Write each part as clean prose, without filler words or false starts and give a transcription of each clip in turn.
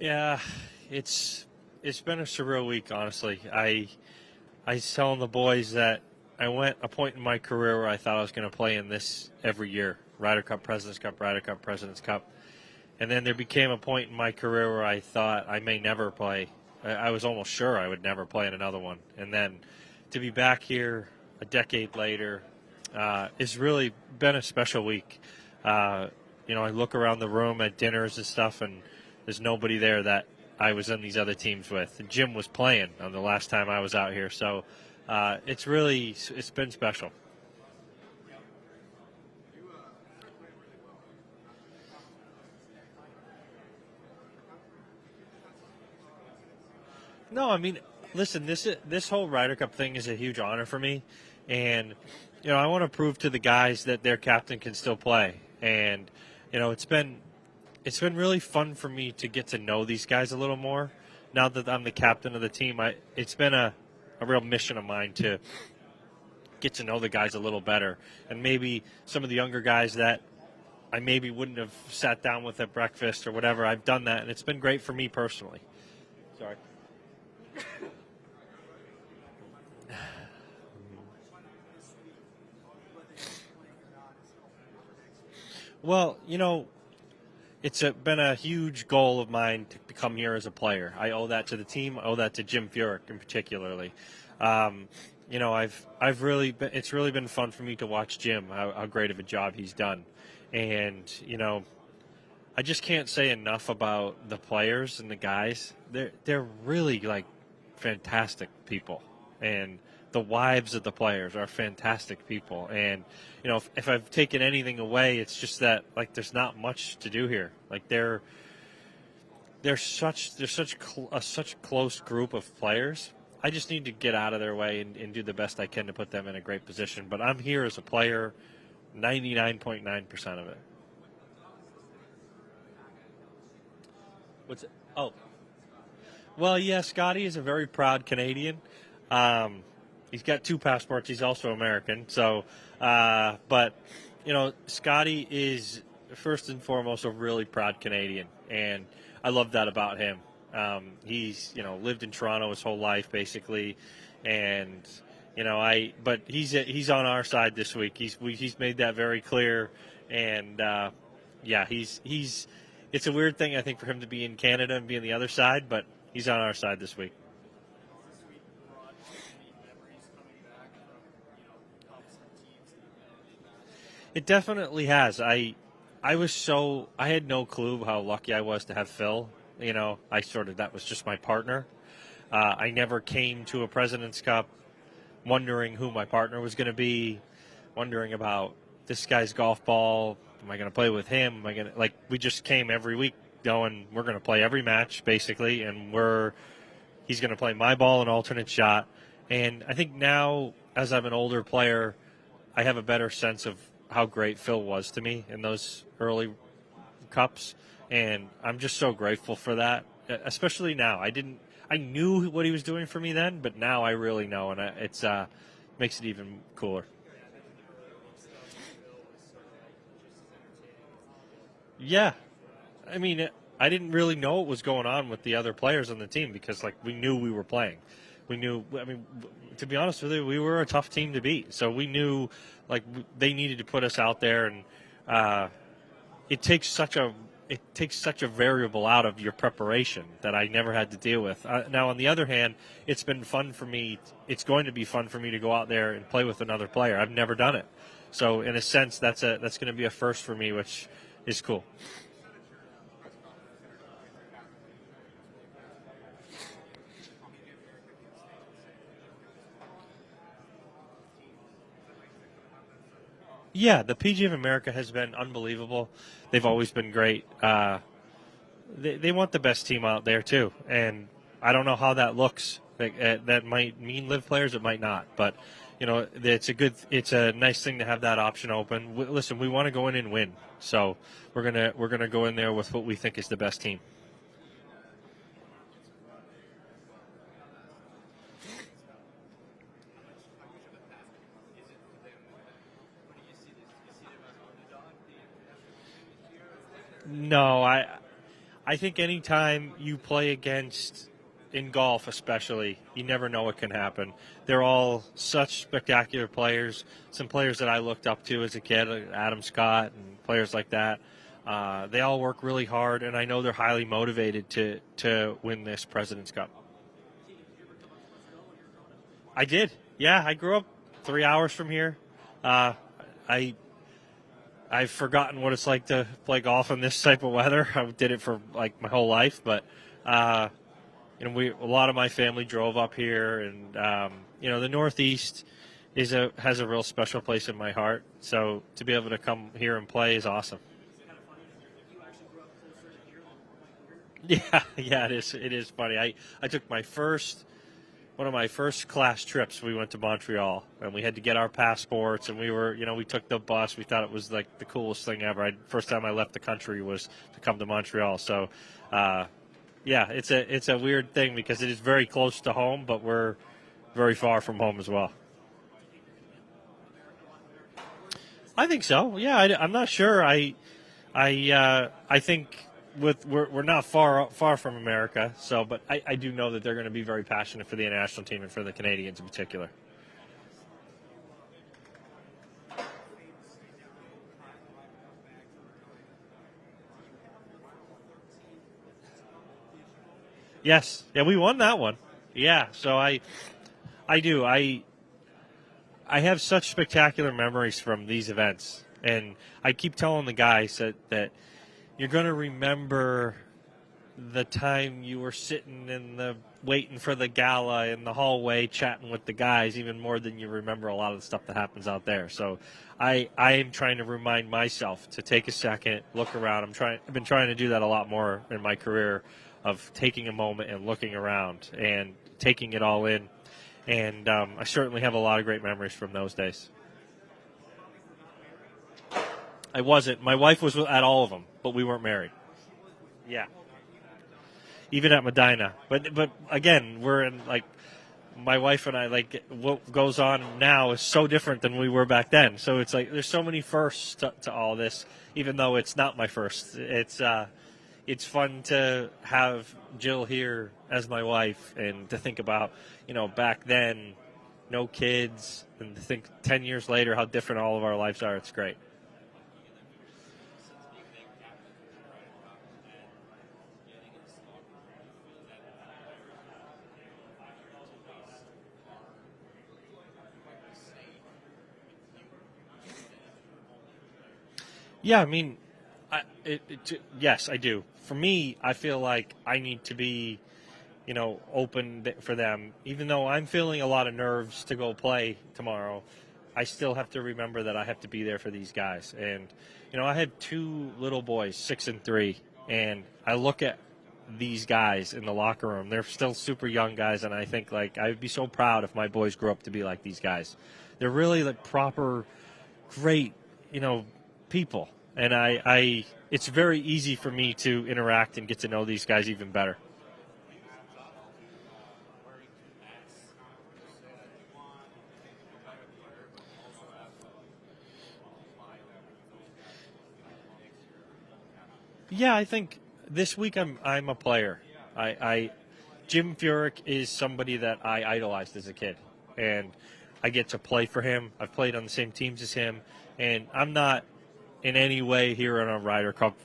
Yeah, it's been a surreal week, honestly. I was telling the boys that I went a point in my career where I thought I was going to play in this every year: Ryder Cup, President's Cup, Ryder Cup, President's Cup. And then there became a point in my career where I thought I may never play. I was almost sure I would never play in another one. And then to be back here a decade later it's really been a special week. I look around the room at dinners and stuff, and there's nobody there that I was in these other teams with. And Jim was playing on the last time I was out here, so it's been special. No, I mean, listen, this whole Ryder Cup thing is a huge honor for me, and I want to prove to the guys that their captain can still play, and it's been really fun for me to get to know these guys a little more. Now that I'm the captain of the team, it's been a real mission of mine to get to know the guys a little better, and maybe some of the younger guys that I maybe wouldn't have sat down with at breakfast or whatever. I've done that, and it's been great for me personally. Sorry. Well, been a huge goal of mine to come here as a player. I owe that to the team. I owe that to Jim Furyk in particularly. I've really been, it's really been fun for me to watch Jim, how great of a job he's done, and I just can't say enough about the players and the guys. They're really like fantastic people, and the wives of the players are fantastic people. And if I've taken anything away, it's just that like there's not much to do here. Like they're such close group of players. I just need to get out of their way and do the best I can to put them in a great position. But I'm here as a player, 99.9% of it. What's it? Oh, well, yeah, Scotty is a very proud Canadian. He's got two passports. He's also American. So, but Scotty is first and foremost a really proud Canadian, and I love that about him. He's lived in Toronto his whole life basically, and but he's on our side this week. He's made that very clear, and yeah, he's it's a weird thing I think for him to be in Canada and be on the other side, but he's on our side this week. It definitely has. I had no clue how lucky I was to have Phil. That was just my partner. I never came to a President's Cup wondering who my partner was going to be, wondering about this guy's golf ball. Am I going to play with him? Am I going to we just came every week knowing we're going to play every match basically, and he's going to play my ball an alternate shot. And I think now, as I'm an older player, I have a better sense of how great Phil was to me in those early cups, and I'm just so grateful for that. Especially now, I knew what he was doing for me then, but now I really know, and it's makes it even cooler. Yeah, I mean, I didn't really know what was going on with the other players on the team because we knew we were playing. We knew. I mean, to be honest with you, we were a tough team to beat. So we knew they needed to put us out there, and it takes such a variable out of your preparation that I never had to deal with. Now, on the other hand, it's been fun for me. It's going to be fun for me to go out there and play with another player. I've never done it, so in a sense, that's going to be a first for me, which is cool. Yeah, the PG of America has been unbelievable. They've always been great. They want the best team out there too, and I don't know how that looks. That might mean live players, it might not. But it's a nice thing to have that option open. Listen, we want to go in and win, so we're gonna go in there with what we think is the best team. No, I think anytime you play against, in golf especially, you never know what can happen. They're all such spectacular players. Some players that I looked up to as a kid, like Adam Scott and players like that. They all work really hard, and I know they're highly motivated to win this President's Cup. I did. Yeah, I grew up 3 hours from here. I I've forgotten what it's like to play golf in this type of weather. I did it for like my whole life, but uh, a lot of my family drove up here, and the Northeast has a real special place in my heart. So to be able to come here and play is awesome. Yeah, yeah, it is. It is funny. I took one of my first class trips. We went to Montreal, and we had to get our passports, and we took the bus. We thought it was like the coolest thing ever. First time I left the country was to come to Montreal. So, yeah, it's a weird thing because it is very close to home, but we're very far from home as well. I think so. Yeah, I'm not sure. I think we're not far from America. So, but I do know that they're going to be very passionate for the national team and for the Canadians in particular. Yes, yeah, we won that one. Yeah, so I do. I have such spectacular memories from these events, and I keep telling the guys that you're going to remember the time you were sitting in the waiting for the gala in the hallway chatting with the guys even more than you remember a lot of the stuff that happens out there. So I am trying to remind myself to take a second, look around. I've been trying to do that a lot more in my career, of taking a moment and looking around and taking it all in. And I certainly have a lot of great memories from those days. I wasn't. My wife was at all of them, but we weren't married. Yeah. Even at Medina. But again, we're in like my wife and I, like what goes on now is so different than we were back then. So it's like there's so many firsts to all this, even though it's not my first. It's fun to have Jill here as my wife and to think about, back then, no kids, and to think 10 years later how different all of our lives are. It's great. Yeah, I mean, yes, I do. For me, I feel like I need to be, open for them. Even though I'm feeling a lot of nerves to go play tomorrow, I still have to remember that I have to be there for these guys. And, I have two little boys, 6 and 3, and I look at these guys in the locker room. They're still super young guys, and I think, like, I would be so proud if my boys grew up to be like these guys. They're really, like, proper, great, people. And it's very easy for me to interact and get to know these guys even better. Yeah, I think this week I'm a player. I Jim Furyk is somebody that I idolized as a kid, and I get to play for him. I've played on the same teams as him, and I'm not in any way here in a Ryder Cup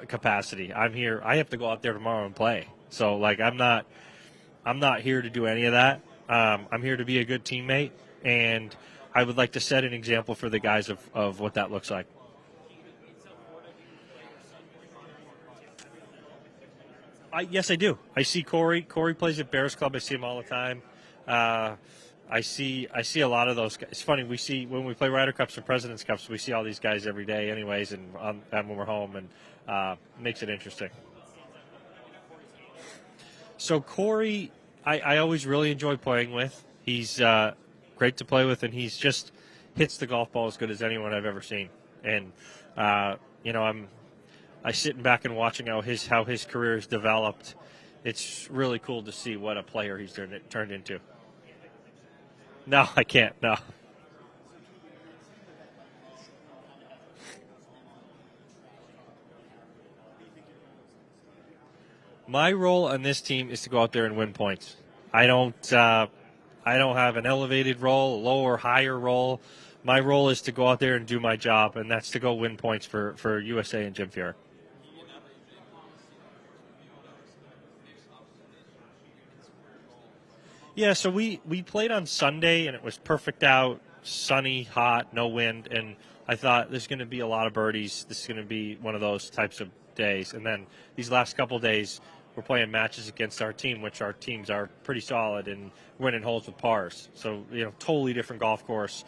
capacity. I'm here. I have to go out there tomorrow and play. So like I'm not here to do any of that. I'm here to be a good teammate, and I would like to set an example for the guys of what that looks like. Yes, I do. I see Corey. Corey plays at Bears Club. I see him all the time. Uh, I see a lot of those guys. It's funny. We see when we play Ryder Cups and Presidents Cups, we see all these guys every day, anyways, and when we're home, and makes it interesting. So Corey, I always really enjoy playing with. He's great to play with, and he's just hits the golf ball as good as anyone I've ever seen. And uh, I sitting back and watching how his career has developed. It's really cool to see what a player he's turned into. No, I can't. No. My role on this team is to go out there and win points. I don't have an elevated role, a low or higher role. My role is to go out there and do my job, and that's to go win points for USA and Jim Furyk. Yeah, so we played on Sunday, and it was perfect out, sunny, hot, no wind, and I thought there's going to be a lot of birdies. This is going to be one of those types of days. And then these last couple of days, we're playing matches against our team, which our teams are pretty solid and winning holes with pars. So, totally different golf course.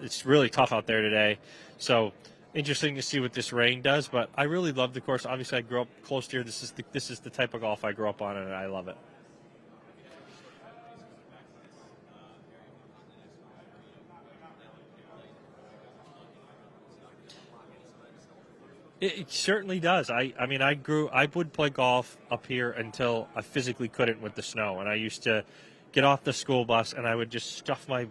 It's really tough out there today. So interesting to see what this rain does, but I really love the course. Obviously, I grew up close to here. This is the type of golf I grew up on, and I love it. It certainly does. I mean, I would play golf up here until I physically couldn't with the snow. And I used to get off the school bus and I would just stuff my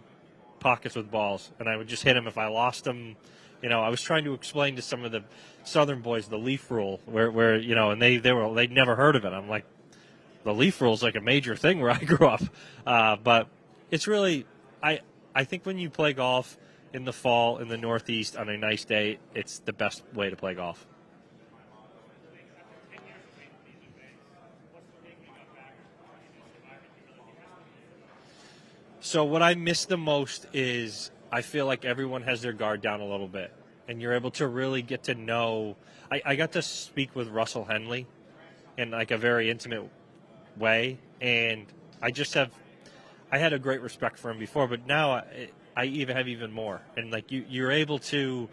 pockets with balls and I would just hit them if I lost them. I was trying to explain to some of the Southern boys the leaf rule where and they'd never heard of it. I'm like, the leaf rule is like a major thing where I grew up. But it's really, I think when you play golf in the fall in the Northeast on a nice day, it's the best way to play golf. So what I miss the most is I feel like everyone has their guard down a little bit, and you're able to really get to know. I got to speak with Russell Henley in like a very intimate way, and I had a great respect for him before, but now I even have even more. And like you're able to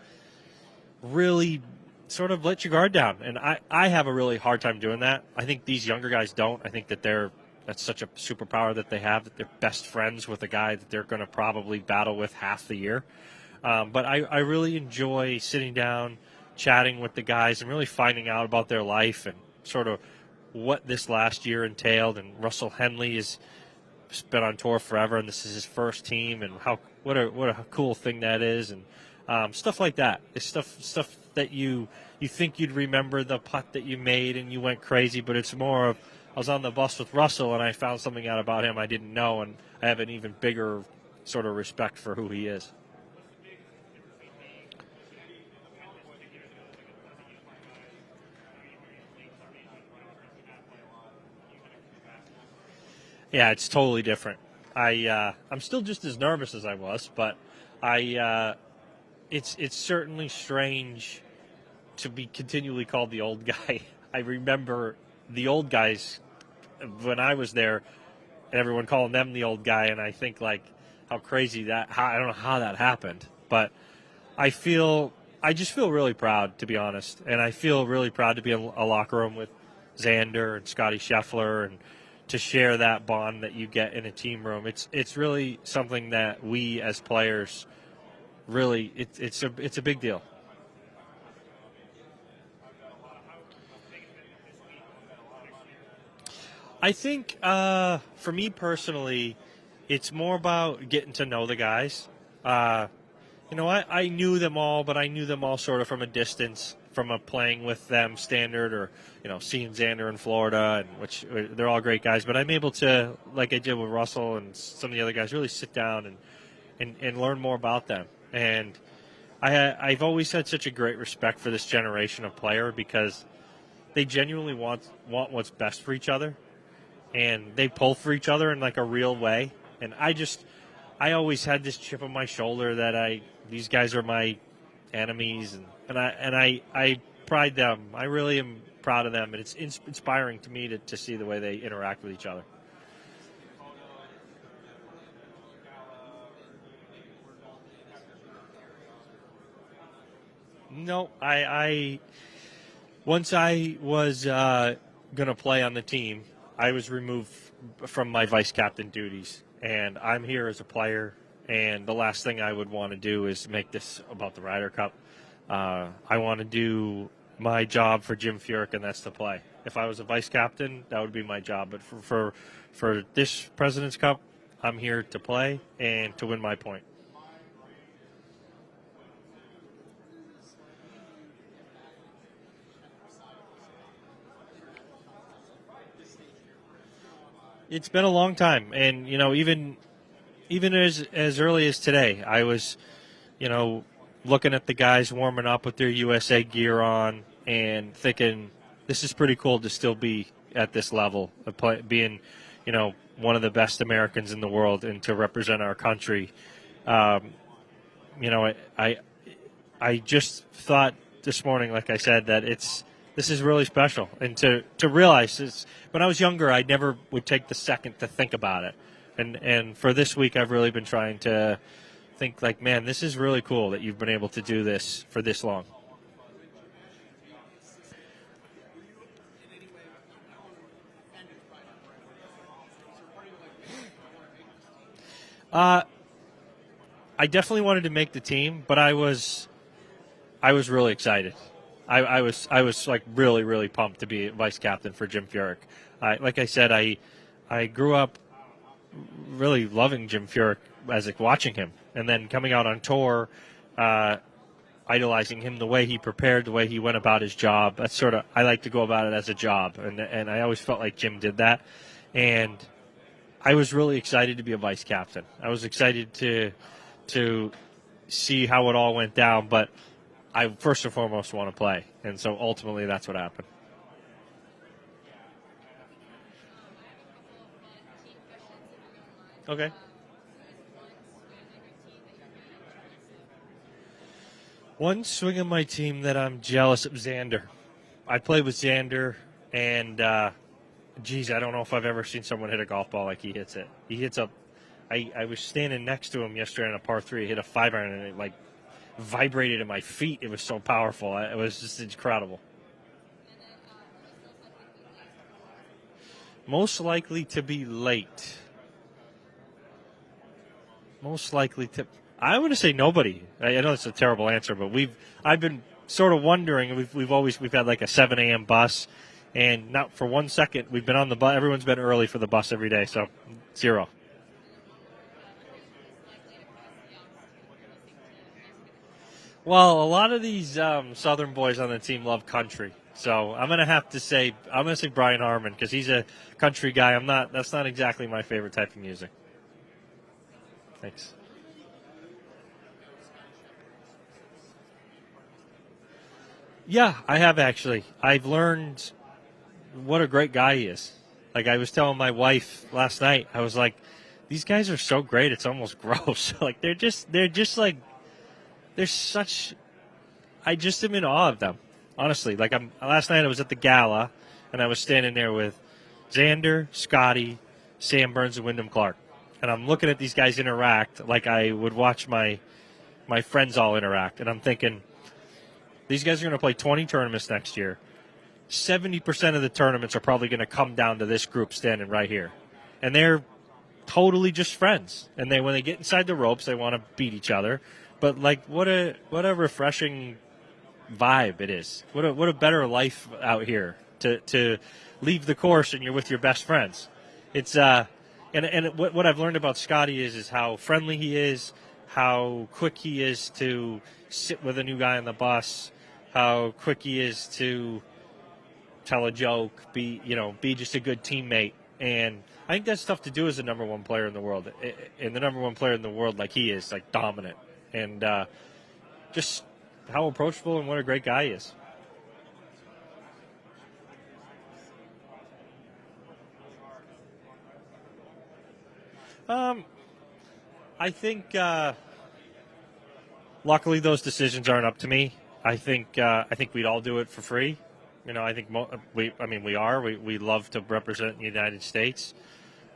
really sort of let your guard down. And I have a really hard time doing that. I think these younger guys don't. I think that that's such a superpower that they have, that they're best friends with a guy that they're going to probably battle with half the year. But I really enjoy sitting down, chatting with the guys, and really finding out about their life and sort of what this last year entailed. And Russell Henley has been on tour forever, and this is his first team, and what a cool thing that is, and stuff like that. It's stuff that you think you'd remember the putt that you made and you went crazy, but it's more of I was on the bus with Russell and I found something out about him I didn't know, and I have an even bigger sort of respect for who he is. Yeah, it's totally different. I'm still just as nervous as I was, but it's certainly strange to be continually called the old guy. I remember the old guys when I was there, and everyone calling them the old guy, and I think like how crazy I don't know how that happened, but I just feel really proud, to be honest, and I feel really proud to be in a locker room with Xander and Scotty Scheffler and to share that bond that you get in a team room. It's really something that we as players really it's a big deal. I think for me personally, it's more about getting to know the guys. I knew them all, but I knew them all sort of from a distance, from a playing with them standard, or seeing Xander in Florida, and which they're all great guys. But I'm able to, like I did with Russell and some of the other guys, really sit down and learn more about them. And I've always had such a great respect for this generation of player because they genuinely want what's best for each other, and they pull for each other in like a real way. And I always had this chip on my shoulder that these guys are my enemies, and I pride them. I really am proud of them, and it's inspiring to me to see the way they interact with each other. No, I once I was going to play on the team, I was removed from my vice captain duties, and I'm here as a player. And the last thing I would want to do is make this about the Ryder Cup. I want to do my job for Jim Furyk, and that's to play. If I was a vice captain, that would be my job. But for this President's Cup, I'm here to play and to win my point. It's been a long time, and even as early as today, I was, looking at the guys warming up with their USA gear on and thinking this is pretty cool to still be at this level of being, one of the best Americans in the world and to represent our country. I just thought this morning, like I said, that this is really special, and to realize this. When I was younger, I never would take the second to think about it, and for this week, I've really been trying to think like, man, this is really cool that you've been able to do this for this long. I definitely wanted to make the team, but I was really excited. I was like really, really pumped to be vice captain for Jim Furyk. Like I said, I grew up really loving Jim Furyk as like watching him, and then coming out on tour, idolizing him, the way he prepared, the way he went about his job. That's sort of, I like to go about it as a job, and I always felt like Jim did that, and I was really excited to be a vice captain. I was excited to see how it all went down, but I first and foremost want to play, and so ultimately that's what happened. Okay. One swing of my team that I'm jealous of, Xander. I played with Xander, and geez, I don't know if I've ever seen someone hit a golf ball like he hits it. He hits up. I was standing next to him yesterday on a par 3. He hit a 5-iron, and it like vibrated in my feet. It was so powerful. It was just incredible. Most likely to be late. Most likely to. I want to say nobody. I know it's a terrible answer, but I've been sort of wondering. We've had like a 7 a.m. bus, and not for 1 second we've been on the bus. Everyone's been early for the bus every day, so 0. Well, a lot of these Southern boys on the team love country, so I'm gonna say Brian Harmon because he's a country guy. That's not exactly my favorite type of music. Thanks. Yeah, I have actually. I've learned what a great guy he is. Like I was telling my wife last night, I was like, these guys are so great, it's almost gross. Like they're just like they're such. I just am in awe of them, honestly. Like last night I was at the gala, and I was standing there with Xander, Scotty, Sam Burns, and Wyndham Clark, and I'm looking at these guys interact like I would watch my friends all interact, and I'm thinking, these guys are going to play 20 tournaments next year. 70% of the tournaments are probably going to come down to this group standing right here, and they're totally just friends. And when they get inside the ropes, they want to beat each other. But like, what a refreshing vibe it is. What a better life out here to leave the course and you're with your best friends. It's and what I've learned about Scotty is how friendly he is, how quick he is to sit with a new guy on the bus, how quick he is to tell a joke, be just a good teammate. And I think that's tough to do as the number one player in the world. And the number one player in the world, like he is, like dominant. And just how approachable and what a great guy he is. I think luckily those decisions aren't up to me. I think we'd all do it for free. I think we love to represent the United States.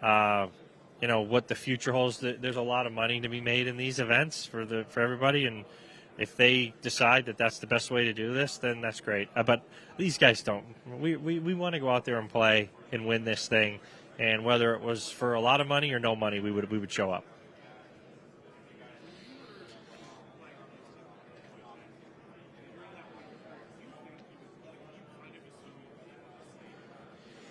What the future holds. There's a lot of money to be made in these events for everybody, and if they decide that that's the best way to do this, then that's great. But these guys don't. We want to go out there and play and win this thing, and whether it was for a lot of money or no money, we would show up.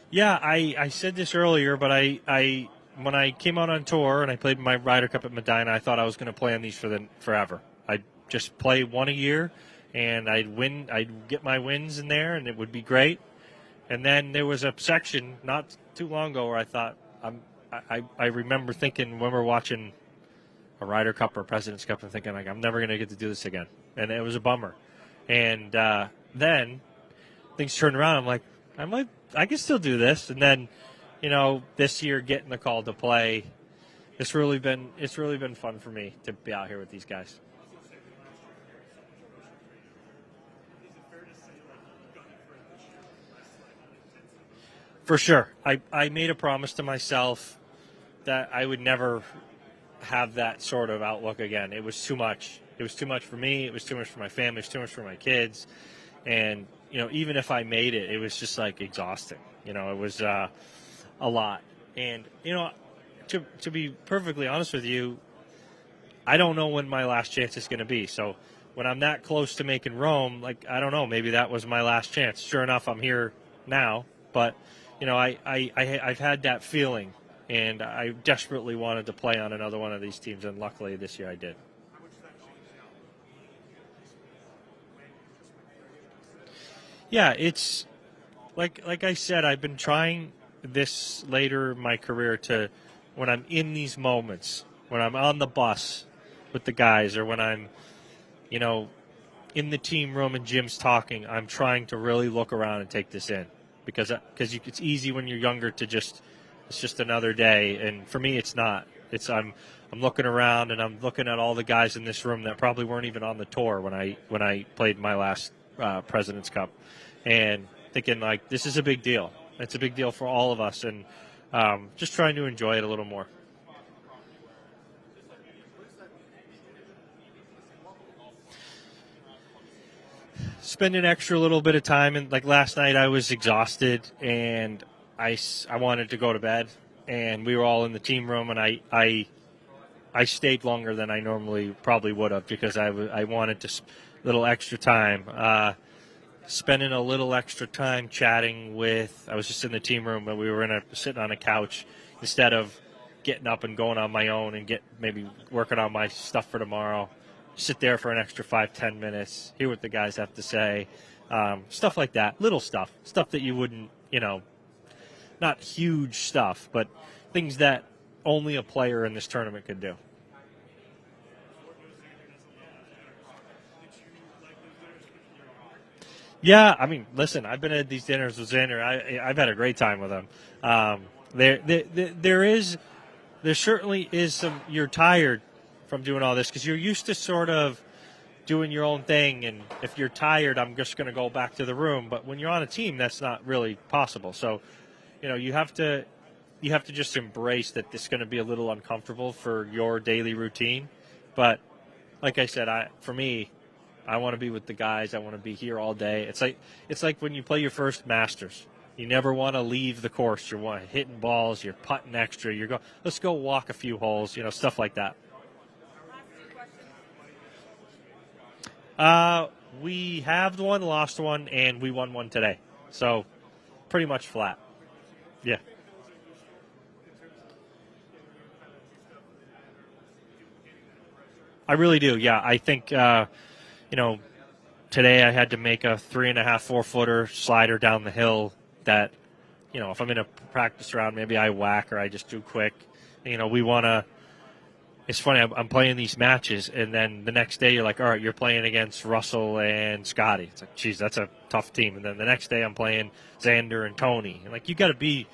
Yeah, I said this earlier, but I when I came out on tour and I played my Ryder Cup at Medina, I thought I was going to play on these forever. I'd just play one a year, and I'd get my wins in there, and it would be great. And then there was a section not too long ago where I thought, I remember thinking when we were watching a Ryder Cup or a President's Cup and thinking, like, I'm never going to get to do this again. And it was a bummer. And then things turned around. I'm like, I can still do this. And then, this year getting the call to play, it's really been fun for me to be out here with these guys. For sure. I made a promise to myself that I would never have that sort of outlook again. It was too much. It was too much for me. It was too much for my family. It was too much for my kids. And, even if I made it, it was just like exhausting. It was a lot. And, to be perfectly honest with you, I don't know when my last chance is going to be. So when I'm that close to making Rome, like, I don't know, maybe that was my last chance. Sure enough, I'm here now. But, I've had that feeling. And I desperately wanted to play on another one of these teams, and luckily this year I did. Yeah, it's like I said, I've been trying this later in my career to, when I'm in these moments, when I'm on the bus with the guys, or when I'm, in the team room and Jim's talking, I'm trying to really look around and take this in, because it's easy when you're younger to it's just another day, and for me, it's not. I'm looking around and I'm looking at all the guys in this room that probably weren't even on the tour when I played my last President's Cup, and thinking, like, this is a big deal. It's a big deal for all of us, and just trying to enjoy it a little more. Spend an extra little bit of time, and like last night, I was exhausted and I wanted to go to bed, and we were all in the team room, and I stayed longer than I normally probably would have, because I wanted to little extra time, spending a little extra time chatting with. I was just in the team room, and we were sitting on a couch instead of getting up and going on my own and maybe working on my stuff for tomorrow. Sit there for an extra 5-10 minutes, hear what the guys have to say, stuff like that, little stuff that you wouldn't, not huge stuff, but things that only a player in this tournament could do. Yeah, I mean, listen, I've been at these dinners with Xander. I've had a great time with him. There certainly is some. You're tired from doing all this because you're used to sort of doing your own thing, and if you're tired, I'm just going to go back to the room. But when you're on a team, that's not really possible. So, you have to just embrace that it's going to be a little uncomfortable for your daily routine. But like I said, for me, I want to be with the guys. I want to be here all day. It's like when you play your first Masters. You never want to leave the course. You're hitting balls. You're putting extra. Let's go walk a few holes. Stuff like that. We have one, lost one, and we won one today. So pretty much flat. Yeah. I really do. Yeah, I think today I had to make a 3.5, 4-footer slider down the hill that, if I'm in a practice round, maybe I whack or I just do quick. We want to. It's funny. I'm playing these matches, and then the next day you're like, all right, you're playing against Russell and Scotty. It's like, geez, that's a tough team. And then the next day I'm playing Xander and Tony. And like, you got to be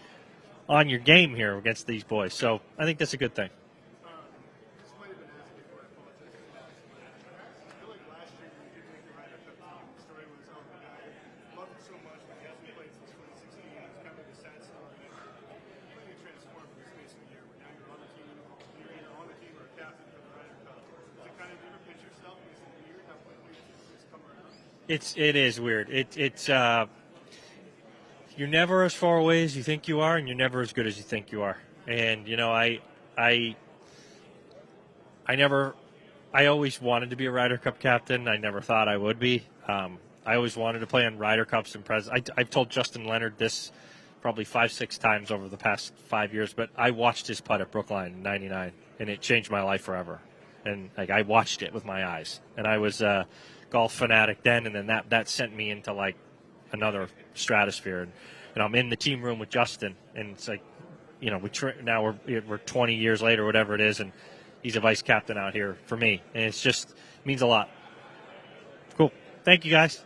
on your game here against these boys. So I think that's a good thing. It is weird. You're never as far away as you think you are, and you're never as good as you think you are. And I always wanted to be a Ryder Cup captain. I never thought I would be. I always wanted to play on Ryder Cups and I've told Justin Leonard this probably 5-6 times over the past 5 years, but I watched his putt at Brookline in '99, and it changed my life forever. And like, I watched it with my eyes, and I was a golf fanatic then, and then that sent me into like another stratosphere. And I'm in the team room with Justin, and it's like, you know, now we're 20 years later, whatever it is, and he's a vice captain out here for me, and it's just means a lot. Cool. Thank you, guys.